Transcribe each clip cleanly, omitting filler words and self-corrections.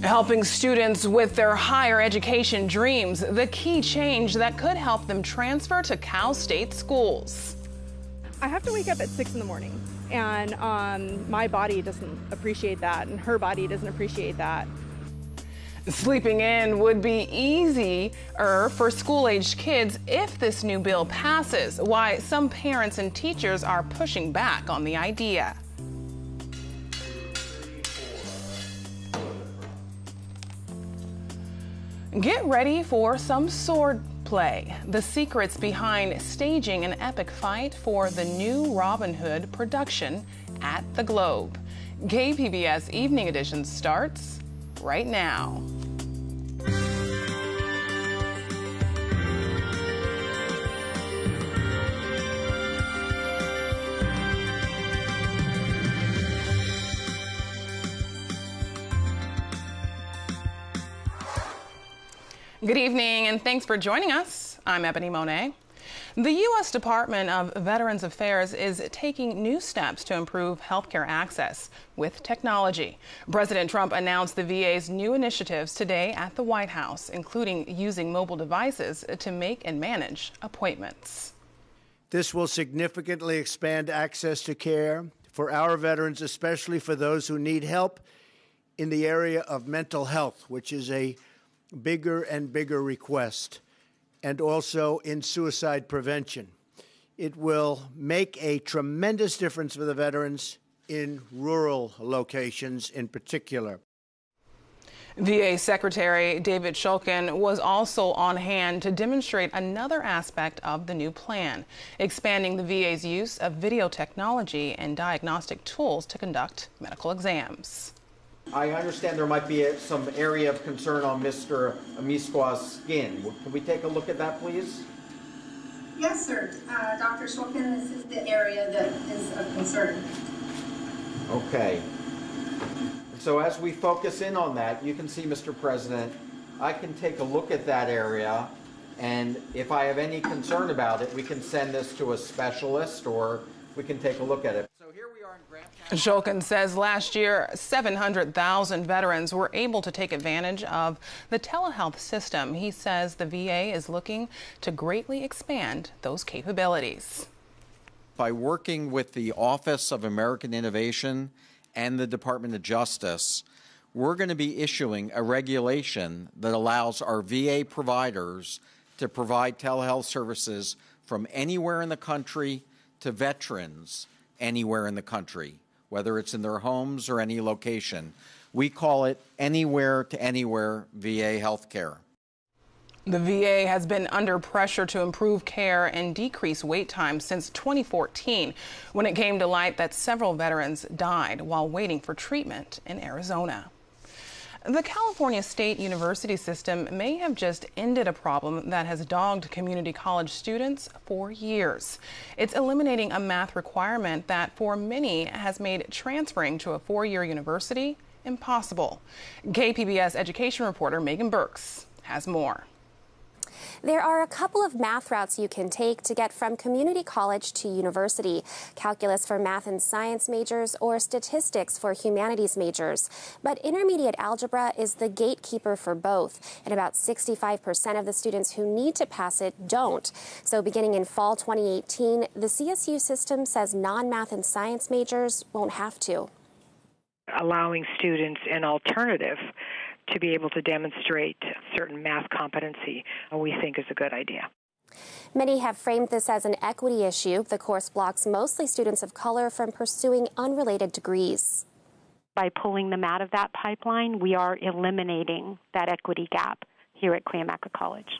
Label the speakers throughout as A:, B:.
A: Helping students with their higher education dreams, the key change that could help them transfer to Cal State schools.
B: I have to wake up at 6 in the morning, and my body doesn't appreciate that, and her body doesn't appreciate that.
A: Sleeping in would be easier for school-aged kids if this new bill passes, why some parents and teachers are pushing back on the idea. Get ready for some sword play. The secrets behind staging an epic fight for the new Robin Hood production at the Globe. KPBS Evening Edition starts right now. Good evening, and thanks for joining us. I'm Ebony Monet. The U.S. Department of Veterans Affairs is taking new steps to improve healthcare access with technology. President Trump announced the VA's new initiatives today at the White House, including using mobile devices to make and manage appointments.
C: This will significantly expand access to care for our veterans, especially for those who need help in the area of mental health, which is a bigger and bigger request, and also in suicide prevention. It will make a tremendous difference for the veterans in rural locations in particular.
A: VA Secretary David Shulkin was also on hand to demonstrate another aspect of the new plan, expanding the VA's use of video technology and diagnostic tools to conduct medical exams.
D: I understand there might be some area of concern on Mr. Amisqua's skin. Can we take a look at that, please?
E: Yes, sir. Dr. Shulkin, this is the area that is of concern.
D: Okay. So as we focus in on that, you can see, Mr. President, I can take a look at that area, and if I have any concern about it, we can send this to a specialist, or we can take a look at it.
A: Shulkin says last year, 700,000 veterans were able to take advantage of the telehealth system. He says the VA is looking to greatly expand those capabilities.
F: By working with the Office of American Innovation and the Department of Justice, we're going to be issuing a regulation that allows our VA providers to provide telehealth services from anywhere in the country to veterans anywhere in the country, whether it's in their homes or any location. We call it anywhere to anywhere VA healthcare.
A: The VA has been under pressure to improve care and decrease wait times since 2014, when it came to light that several veterans died while waiting for treatment in Arizona. The California State University system may have just ended a problem that has dogged community college students for years. It's eliminating a math requirement that for many has made transferring to a four-year university impossible. KPBS education reporter Megan Burks has more.
G: There are a couple of math routes you can take to get from community college to university: calculus for math and science majors or statistics for humanities majors. But intermediate algebra is the gatekeeper for both, and about 65% of the students who need to pass it don't. So beginning in fall 2018, the CSU system says non-math and science majors won't have to.
H: Allowing students an alternative to be able to demonstrate certain math competency, we think is a good idea.
G: Many have framed this as an equity issue. The course blocks mostly students of color from pursuing unrelated degrees.
I: By pulling them out of that pipeline, we are eliminating that equity gap here at Cuyamaca College.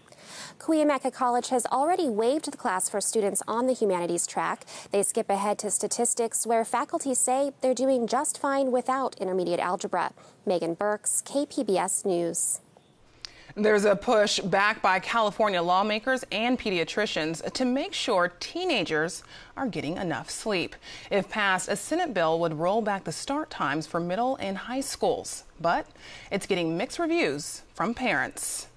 G: Cuyamaca College has already waived the class for students on the humanities track. They skip ahead to statistics, where faculty say they're doing just fine without intermediate algebra. Megan Burks, KPBS News.
A: There's a push back by California lawmakers and pediatricians to make sure teenagers are getting enough sleep. If passed, a Senate bill would roll back the start times for middle and high schools. But it's getting mixed reviews from parents.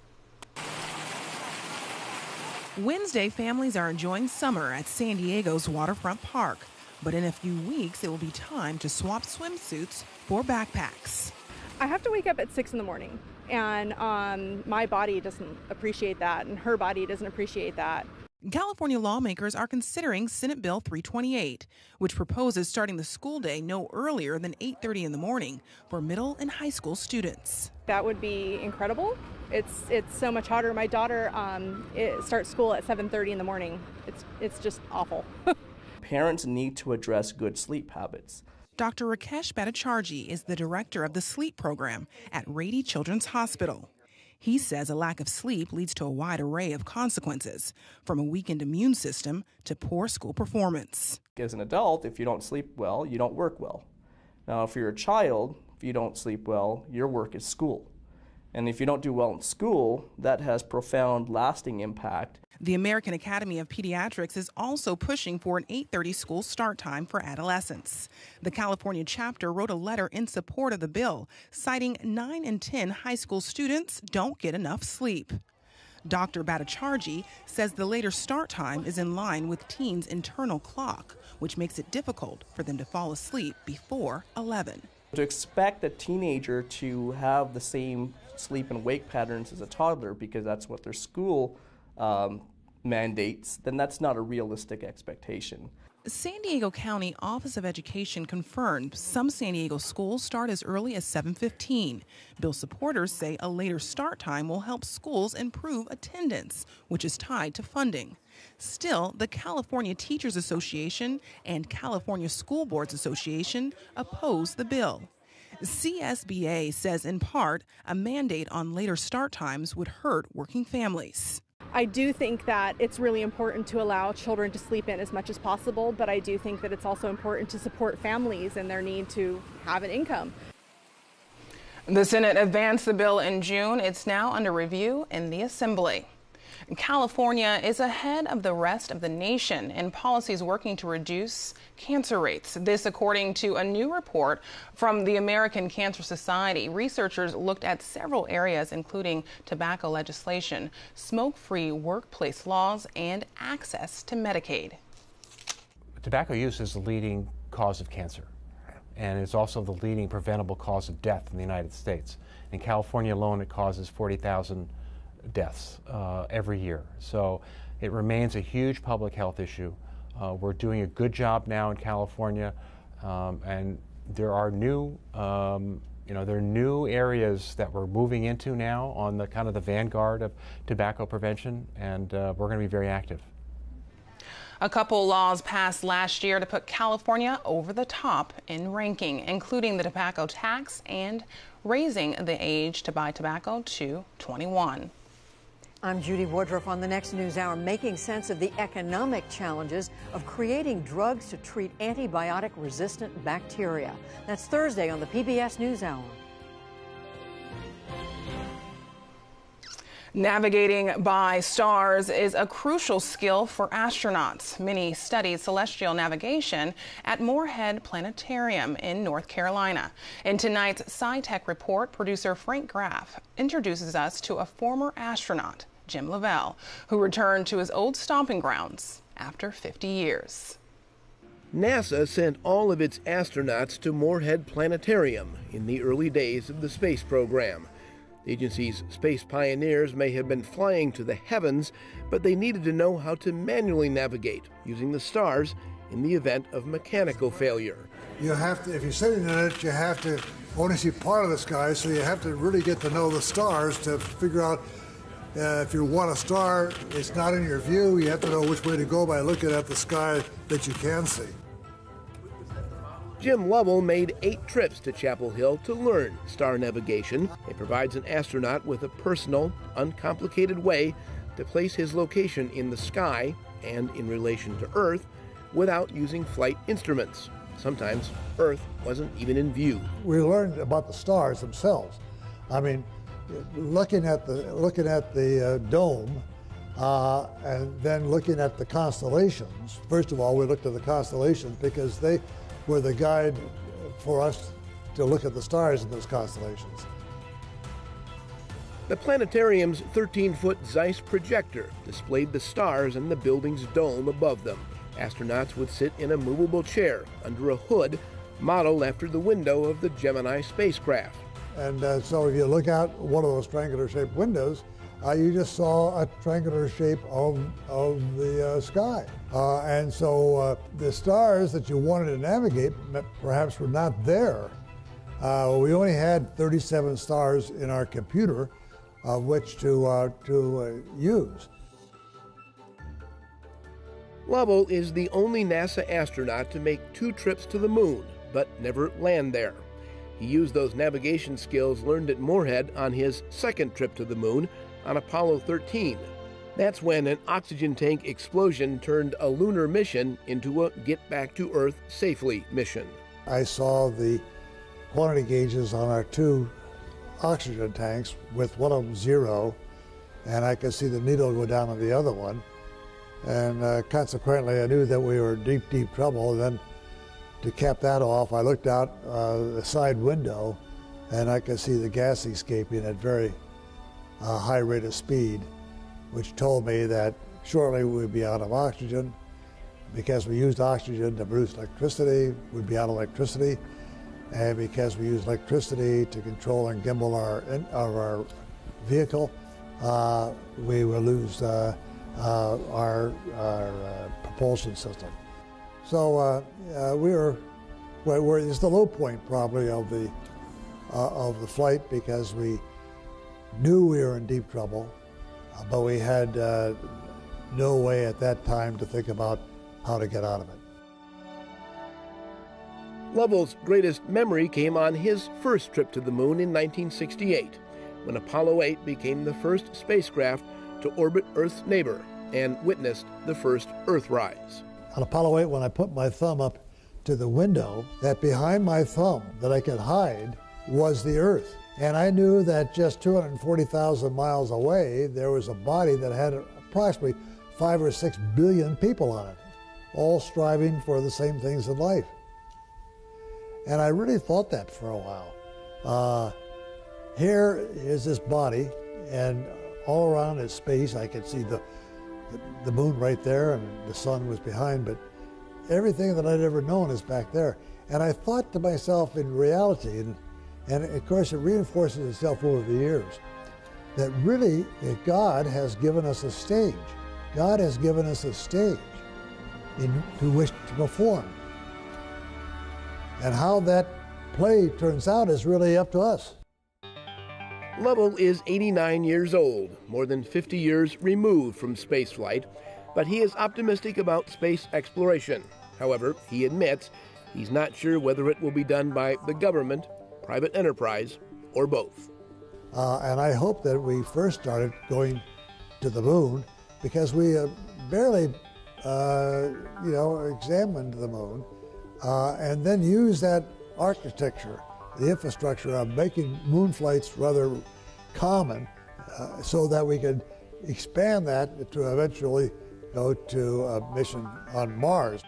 A: Wednesday, families are enjoying summer at San Diego's waterfront park. But in a few weeks, it will be time to swap swimsuits for backpacks.
B: I have to wake up at 6 in the morning, and my body doesn't appreciate that, and her body doesn't appreciate that.
A: California lawmakers are considering Senate Bill 328, which proposes starting the school day no earlier than 8:30 in the morning for middle and high school students.
B: That would be incredible. It's so much harder. My daughter starts school at 7:30 in the morning. It's just awful.
J: Parents need to address good sleep habits.
A: Dr. Rakesh Bhattacharjee is the director of the sleep program at Rady Children's Hospital. He says a lack of sleep leads to a wide array of consequences, from a weakened immune system to poor school performance.
J: As an adult, if you don't sleep well, you don't work well. Now, if you're a child, if you don't sleep well, your work is school. And if you don't do well in school, that has profound, lasting impact.
A: The American Academy of Pediatrics is also pushing for an 8:30 school start time for adolescents. The California chapter wrote a letter in support of the bill, citing 9 in 10 high school students don't get enough sleep. Dr. Bhattacharjee says the later start time is in line with teens' internal clock, which makes it difficult for them to fall asleep before 11.
J: To expect a teenager to have the same sleep and wake patterns as a toddler because that's what their school mandates, then that's not a realistic expectation.
A: San Diego County Office of Education confirmed some San Diego schools start as early as 7:15. Bill supporters say a later start time will help schools improve attendance, which is tied to funding. Still, the California Teachers Association and California School Boards Association oppose the bill. CSBA says in part a mandate on later start times would hurt working families.
B: I do think that it's really important to allow children to sleep in as much as possible, but I do think that it's also important to support families and their need to have an income.
A: The Senate advanced the bill in June. It's now under review in the Assembly. California is ahead of the rest of the nation in policies working to reduce cancer rates. This according to a new report from the American Cancer Society. Researchers looked at several areas, including tobacco legislation, smoke-free workplace laws, and access to Medicaid.
K: Tobacco use is the leading cause of cancer, and it's also the leading preventable cause of death in the United States. In California alone, it causes 40,000 deaths every year. So it remains a huge public health issue. We're doing a good job now in California, and there are new, there are new areas that we're moving into now on the kind of the vanguard of tobacco prevention, and we're going to be very active.
A: A couple laws passed last year to put California over the top in ranking, including the tobacco tax and raising the age to buy tobacco to 21.
L: I'm Judy Woodruff on the Next News Hour, making sense of the economic challenges of creating drugs to treat antibiotic-resistant bacteria. That's Thursday on the PBS News Hour.
A: Navigating by stars is a crucial skill for astronauts. Many studied celestial navigation at Morehead Planetarium in North Carolina. In tonight's SciTech report, producer Frank Graff introduces us to a former astronaut, Jim Lovell, who returned to his old stomping grounds after 50 years.
M: NASA sent all of its astronauts to Morehead Planetarium in the early days of the space program. The agency's space pioneers may have been flying to the heavens, but they needed to know how to manually navigate using the stars in the event of mechanical failure.
N: You have to, if you're sitting in it, you have to only see part of the sky, so you have to really get to know the stars to figure out if you want a star, it's not in your view. You have to know which way to go by looking at the sky that you can see.
M: Jim Lovell made 8 trips to Chapel Hill to learn star navigation. It provides an astronaut with a personal, uncomplicated way to place his location in the sky and in relation to Earth without using flight instruments. Sometimes Earth wasn't even in view.
N: We learned about the stars themselves. I mean, looking at the dome and then looking at the constellations. First of all, we looked at the constellations because they were the guide for us to look at the stars in those constellations.
M: The planetarium's 13-foot Zeiss projector displayed the stars and the building's dome above them. Astronauts would sit in a movable chair under a hood modeled after the window of the Gemini spacecraft.
N: And so if you look out one of those triangular-shaped windows, you just saw a triangular shape of the sky. And so the stars that you wanted to navigate perhaps were not there. We only had 37 stars in our computer of which to use.
M: Lovell is the only NASA astronaut to make 2 trips to the moon, but never land there. He used those navigation skills learned at Morehead on his 2nd trip to the moon on Apollo 13. That's when an oxygen tank explosion turned a lunar mission into a get back to Earth safely mission.
N: I saw the quantity gauges on our 2 oxygen tanks, with one of them 0, and I could see the needle go down on the other one. And consequently, I knew that we were in deep, deep trouble. And then to cap that off, I looked out the side window, and I could see the gas escaping at very high rate of speed, which told me that shortly we'd be out of oxygen. Because we used oxygen to produce electricity, we'd be out of electricity. And because we used electricity to control and gimbal our vehicle, we will lose our propulsion system. So it's the low point probably of the flight, because we knew we were in deep trouble, but we had no way at that time to think about how to get out of it.
M: Lovell's greatest memory came on his first trip to the moon in 1968, when Apollo 8 became the first spacecraft to orbit Earth's neighbor and witnessed the first Earthrise.
N: On Apollo 8, when I put my thumb up to the window, that behind my thumb that I could hide was the Earth. And I knew that just 240,000 miles away, there was a body that had approximately 5 or 6 billion people on it, all striving for the same things in life. And I really thought that for a while. Here is this body, and all around is space. I could see the moon right there, and the sun was behind, but everything that I'd ever known is back there. And I thought to myself, in reality, and of course it reinforces itself over the years, that really God has given us a stage. God has given us a stage to which to perform. And how that play turns out is really up to us.
M: Lovell is 89 years old, more than 50 years removed from spaceflight, but he is optimistic about space exploration. However, he admits he's not sure whether it will be done by the government, private enterprise, or both.
N: And I hope that we first started going to the moon, because we barely, examined the moon, and then use that architecture, the infrastructure of making moon flights rather common, so that we could expand that to eventually go to a mission on Mars.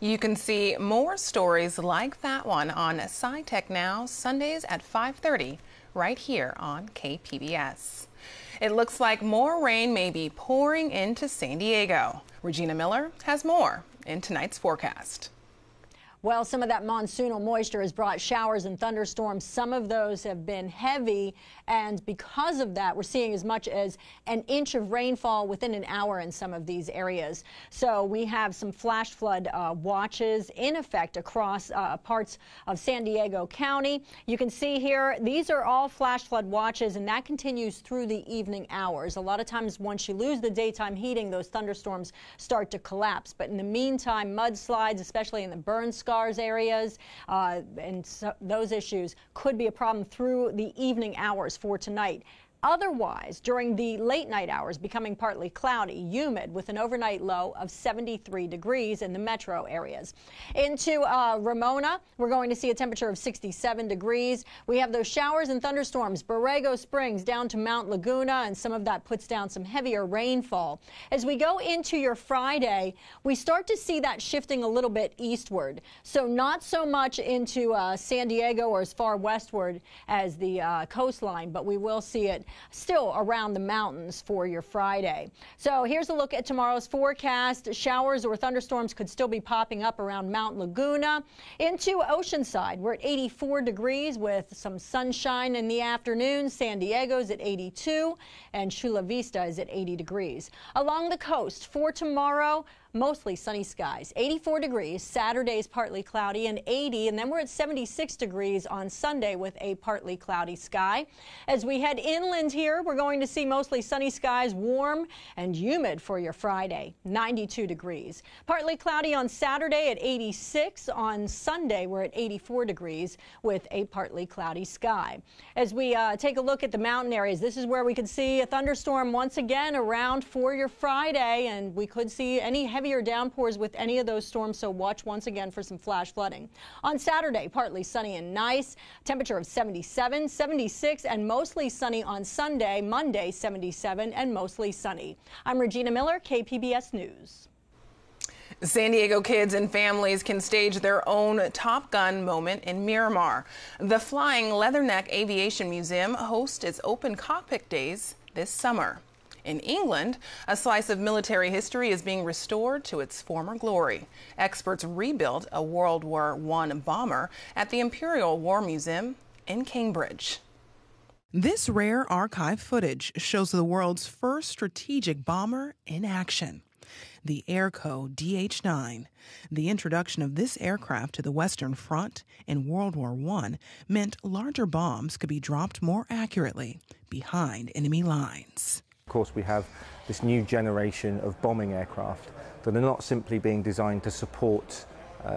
A: You can see more stories like that one on SciTech Now, Sundays at 5:30, right here on KPBS. It looks like more rain may be pouring into San Diego. Regina Miller has more in tonight's forecast.
O: Well, some of that monsoonal moisture has brought showers and thunderstorms. Some of those have been heavy, and because of that, we're seeing as much as an inch of rainfall within an hour in some of these areas. So we have some flash flood watches in effect across parts of San Diego County. You can see here, these are all flash flood watches, and that continues through the evening hours. A lot of times, once you lose the daytime heating, those thunderstorms start to collapse. But in the meantime, mudslides, especially in the burn scars areas, and so those issues could be a problem through the evening hours for tonight. Otherwise, during the late night hours, becoming partly cloudy, humid, with an overnight low of 73 degrees in the metro areas. Into Ramona, we're going to see a temperature of 67 degrees. We have those showers and thunderstorms, Borrego Springs down to Mount Laguna, and some of that puts down some heavier rainfall. As we go into your Friday, we start to see that shifting a little bit eastward. So not so much into San Diego or as far westward as the coastline, but we will see it still around the mountains for your Friday. So here's a look at tomorrow's forecast. Showers or thunderstorms could still be popping up around Mount Laguna. Into Oceanside, we're at 84 degrees with some sunshine in the afternoon. San Diego's at 82 and Chula Vista is at 80 degrees. Along the coast for tomorrow, mostly sunny skies. 84 degrees. Saturday's partly cloudy and 80, and then we're at 76 degrees on Sunday with a partly cloudy sky. As we head inland here, we're going to see mostly sunny skies, warm and humid for your Friday. 92 degrees. Partly cloudy on Saturday at 86. On Sunday, we're at 84 degrees with a partly cloudy sky. As we take a look at the mountain areas, this is where we could see a thunderstorm once again around for your Friday, and we could see any heavier downpours with any of those storms, so watch once again for some flash flooding. On Saturday, partly sunny and nice, temperature of 77, 76, and mostly sunny on Sunday. Monday, 77 and mostly sunny. I'm Regina Miller, KPBS News.
A: San Diego kids and families can stage their own Top Gun moment in Miramar. The Flying Leatherneck Aviation Museum hosts its open cockpit days this summer. In England, a slice of military history is being restored to its former glory. Experts rebuilt a World War I bomber at the Imperial War Museum in Cambridge. This rare archive footage shows the world's first strategic bomber in action, the Airco DH-9. The introduction of this aircraft to the Western Front in World War I meant larger bombs could be dropped more accurately behind enemy lines.
P: Of course, we have this new generation of bombing aircraft that are not simply being designed to support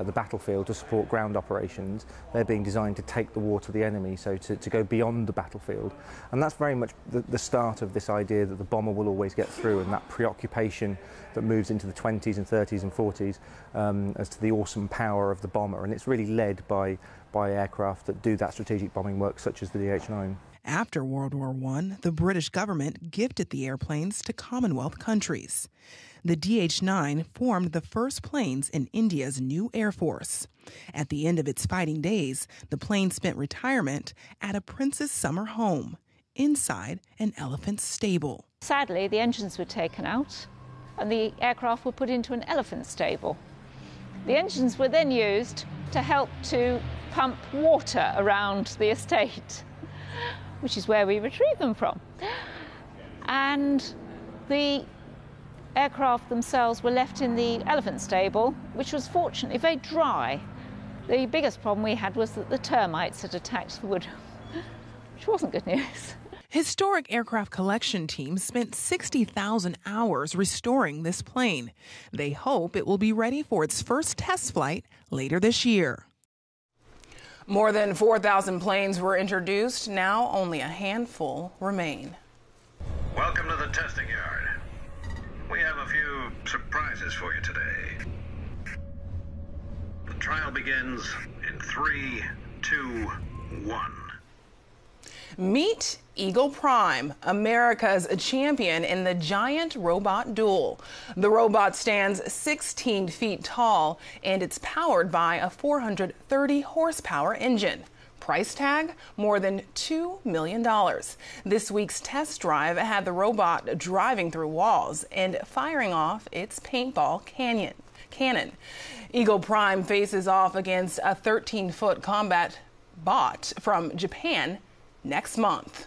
P: the battlefield, to support ground operations. They're being designed to take the war to the enemy, so to go beyond the battlefield. And that's very much the start of this idea that the bomber will always get through, and that preoccupation that moves into the 20s and 30s and 40s as to the awesome power of the bomber. And it's really led by aircraft that do that strategic bombing work, such as the DH-9.
A: After World War I, the British government gifted the airplanes to Commonwealth countries. The DH-9 formed the first planes in India's new Air Force. At the end of its fighting days, the plane spent retirement at a prince's summer home, inside an elephant stable.
Q: Sadly, the engines were taken out and the aircraft were put into an elephant stable. The engines were then used to help to pump water around the estate, which is where we retrieve them from. And the aircraft themselves were left in the elephant stable, which was fortunately very dry. The biggest problem we had was that the termites had attacked the wood, which wasn't good news.
A: Historic aircraft collection teams spent 60,000 hours restoring this plane. They hope it will be ready for its first test flight later this year. More than 4,000 planes were introduced. Now only a handful remain.
R: Welcome to the testing yard. We have a few surprises for you today. The trial begins in 3, 2, 1.
A: Meet Eagle Prime, America's champion in the giant robot duel. The robot stands 16 feet tall, and it's powered by a 430 horsepower engine. Price tag, more than $2 million. This week's test drive had the robot driving through walls and firing off its paintball cannon. Eagle Prime faces off against a 13-foot combat bot from Japan next month.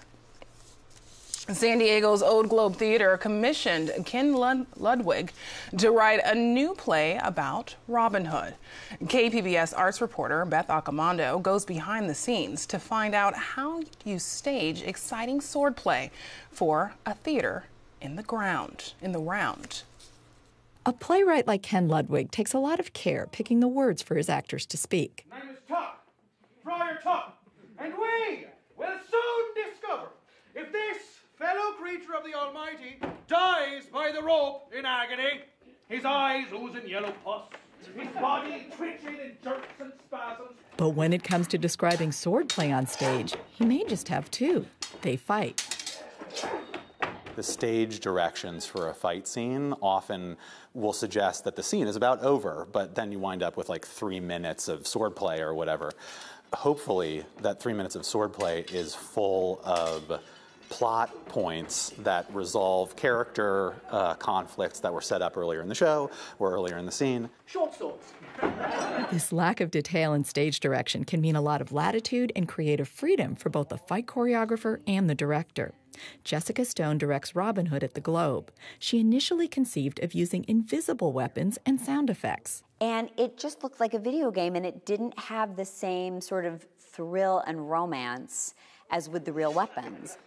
A: San Diego's Old Globe Theater commissioned Ken Ludwig to write a new play about Robin Hood. KPBS arts reporter Beth Accomando goes behind the scenes to find out how you stage exciting swordplay for a theater in the round.
S: A playwright like Ken Ludwig takes a lot of care picking the words for his actors to speak.
T: My name is Tuck, Friar Tuck, and we will soon discover if this fellow creature of the Almighty dies by the rope in agony, his eyes oozing yellow pus, his body twitching in jerks and spasms.
S: But when it comes to describing swordplay on stage, he may just have two. They fight.
U: The stage directions for a fight scene often will suggest that the scene is about over, but then you wind up with like 3 minutes of swordplay or whatever. Hopefully, that 3 minutes of swordplay is full of plot points that resolve character conflicts that were set up earlier in the show or earlier in the scene.
T: Short swords.
S: This lack of detail in stage direction can mean a lot of latitude and creative freedom for both the fight choreographer and the director. Jessica Stone directs Robin Hood at the Globe. She initially conceived of using invisible weapons and sound effects.
C: And it just looked like a video game, and it didn't have the same sort of thrill and romance as with the real weapons.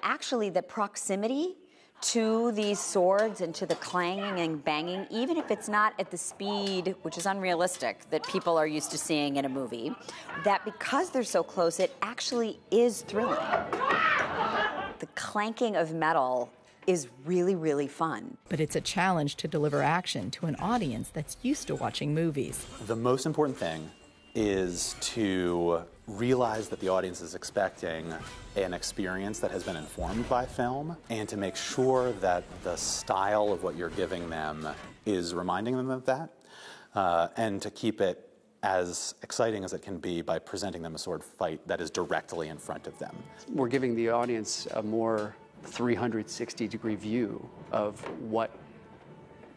C: Actually, the proximity to these swords and to the clanging and banging, even if it's not at the speed, which is unrealistic, that people are used to seeing in a movie, that because they're so close, it actually is thrilling. The clanking of metal is really, really fun.
S: But it's a challenge to deliver action to an audience that's used to watching movies.
U: The most important thing is to realize that the audience is expecting an experience that has been informed by film, and to make sure that the style of what you're giving them is reminding them of that, and to keep it as exciting as it can be by presenting them a sword fight that is directly in front of them.
V: We're giving the audience a more 360-degree view of what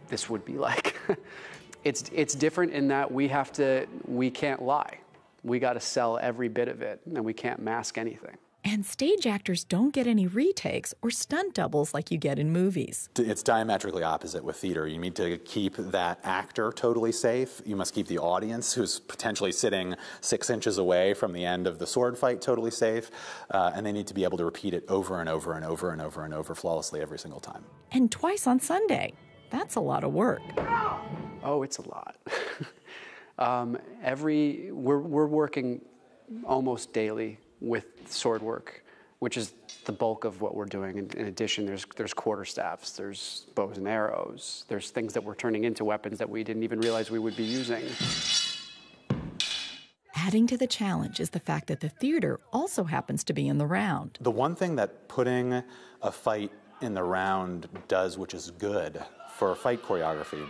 V: this would be like. It's different in that we can't lie. We got to sell every bit of it, and we can't mask anything.
S: And stage actors don't get any retakes or stunt doubles like you get in movies.
U: It's diametrically opposite with theater. You need to keep that actor totally safe. You must keep the audience, who's potentially sitting 6 inches away from the end of the sword fight, totally safe. And they need to be able to repeat it over and over and over and over and over flawlessly every single time.
S: And twice on Sunday. That's a lot of work.
V: Oh, it's a lot. We're working almost daily with sword work, which is the bulk of what we're doing. In addition, there's quarterstaffs, there's bows and arrows, there's things that we're turning into weapons that we didn't even realize we would be using.
S: Adding to the challenge is the fact that the theater also happens to be in the round.
U: The one thing that putting a fight in the round does, which is good for fight choreography,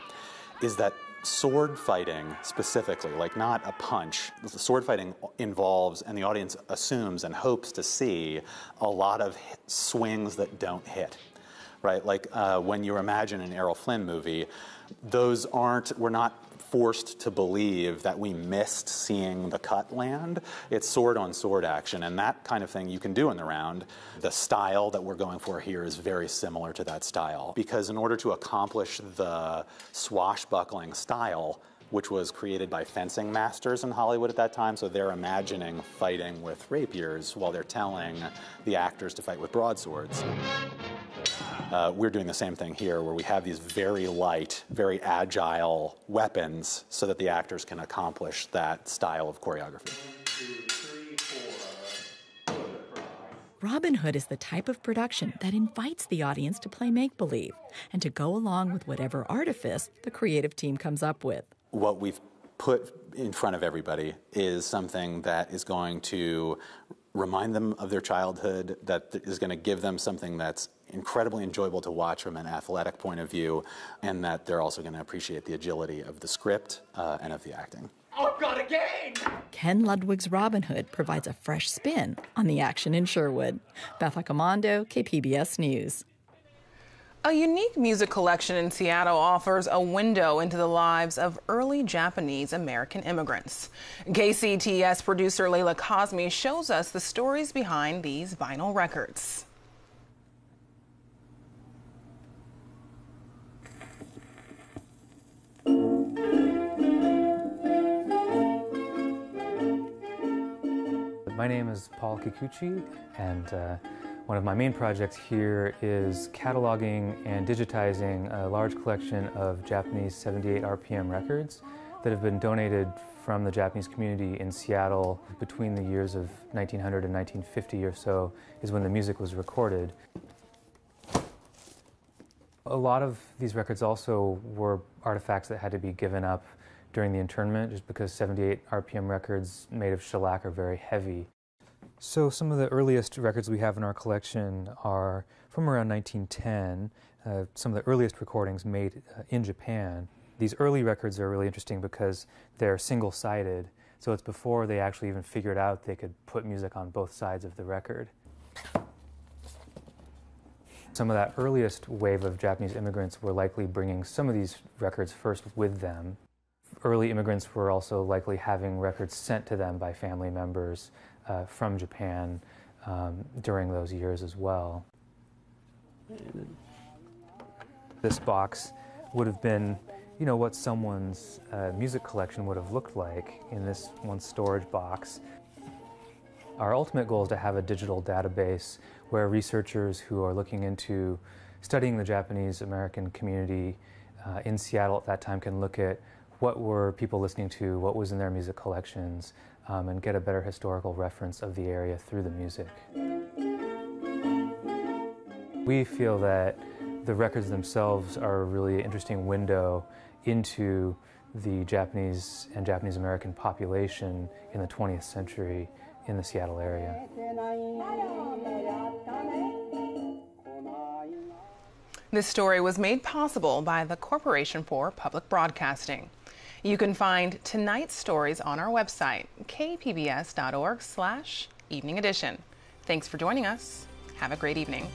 U: is that sword fighting specifically, like not a punch, the sword fighting involves, and the audience assumes and hopes to see, a lot of swings that don't hit, right? Like when you imagine an Errol Flynn movie, we're not forced to believe that we missed seeing the cut land. It's sword-on-sword action, and that kind of thing you can do in the round. The style that we're going for here is very similar to that style, because in order to accomplish the swashbuckling style, which was created by fencing masters in Hollywood at that time, so they're imagining fighting with rapiers while they're telling the actors to fight with broadswords. We're doing the same thing here, where we have these very light, very agile weapons so that the actors can accomplish that style of choreography.
T: 1, 2, 3, 4.
S: Robin Hood is the type of production that invites the audience to play make-believe and to go along with whatever artifice the creative team comes up with.
U: What we've put in front of everybody is something that is going to remind them of their childhood, that is going to give them something that's incredibly enjoyable to watch from an athletic point of view, and that they're also going to appreciate the agility of the script and of the acting.
T: Oh, God, again!
S: Ken Ludwig's Robin Hood provides a fresh spin on the action in Sherwood. Beth Accomando, KPBS News.
A: A unique music collection in Seattle offers a window into the lives of early Japanese American immigrants. KCTS producer Layla Cosme shows us the stories behind these vinyl records.
W: My name is Paul Kikuchi, and one of my main projects here is cataloging and digitizing a large collection of Japanese 78 RPM records that have been donated from the Japanese community in Seattle between the years of 1900 and 1950 or so is when the music was recorded. A lot of these records also were artifacts that had to be given up during the internment, just because 78 RPM records made of shellac are very heavy. So some of the earliest records we have in our collection are from around 1910, some of the earliest recordings made in Japan. These early records are really interesting because they're single-sided, so it's before they actually even figured out they could put music on both sides of the record. Some of that earliest wave of Japanese immigrants were likely bringing some of these records first with them. Early immigrants were also likely having records sent to them by family members from Japan during those years as well. This box would have been, what someone's music collection would have looked like in this one storage box. Our ultimate goal is to have a digital database where researchers who are looking into studying the Japanese American community in Seattle at that time can look at what were people listening to, what was in their music collections, and get a better historical reference of the area through the music. We feel that the records themselves are a really interesting window into the Japanese and Japanese American population in the 20th century in the Seattle area.
A: This story was made possible by the Corporation for Public Broadcasting. You can find tonight's stories on our website, kpbs.org/evening edition. Thanks for joining us. Have a great evening.